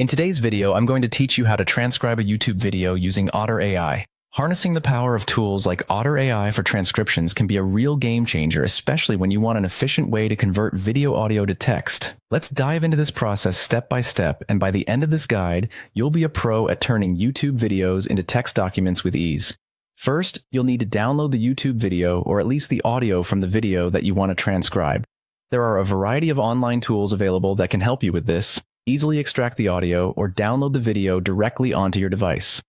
In today's video, I'm going to teach you how to transcribe a YouTube video using otter.ai. Harnessing the power of tools like otter.ai for transcriptions can be a real game changer, especially when you want an efficient way to convert video audio to text. Let's dive into this process step by step, and by the end of this guide, you'll be a pro at turning YouTube videos into text documents with ease. First, you'll need to download the YouTube video, or at least the audio from the video that you want to transcribe. There are a variety of online tools available that can help you with this. Easily extract the audio or download the video directly onto your device.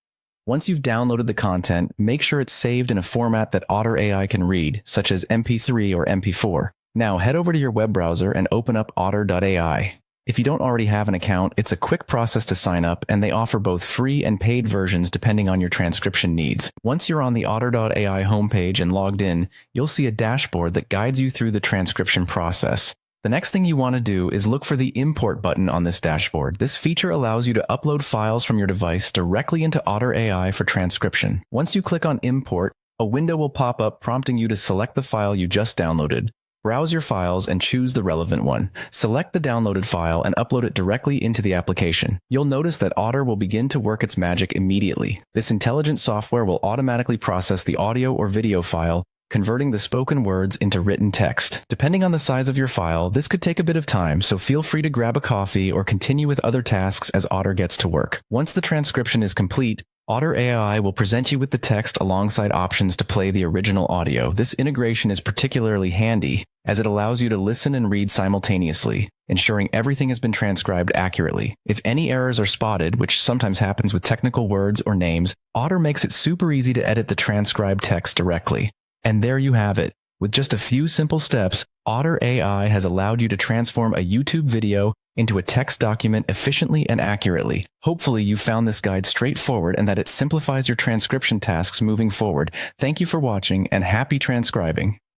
Once you've downloaded the content, make sure it's saved in a format that otter.ai can read, such as MP3 or MP4. Now head over to your web browser and open up otter.ai. If you don't already have an account, it's a quick process to sign up, and they offer both free and paid versions depending on your transcription needs. Once you're on the otter.ai homepage and logged in, you'll see a dashboard that guides you through the transcription process. The next thing you want to do is look for the import button on this dashboard. This feature allows you to upload files from your device directly into otter.ai for transcription. Once you click on import, a window will pop up prompting you to select the file you just downloaded. Browse your files and choose the relevant one. Select the downloaded file and upload it directly into the application. You'll notice that Otter will begin to work its magic immediately. This intelligent software will automatically process the audio or video file, converting the spoken words into written text. Depending on the size of your file, this could take a bit of time, so feel free to grab a coffee or continue with other tasks as Otter gets to work. Once the transcription is complete, otter.ai will present you with the text alongside options to play the original audio. This integration is particularly handy, as it allows you to listen and read simultaneously, ensuring everything has been transcribed accurately. If any errors are spotted, which sometimes happens with technical words or names, Otter makes it super easy to edit the transcribed text directly. And there you have it. With just a few simple steps, otter.ai has allowed you to transform a YouTube video into a text document efficiently and accurately. Hopefully you found this guide straightforward and that it simplifies your transcription tasks moving forward. Thank you for watching, and happy transcribing.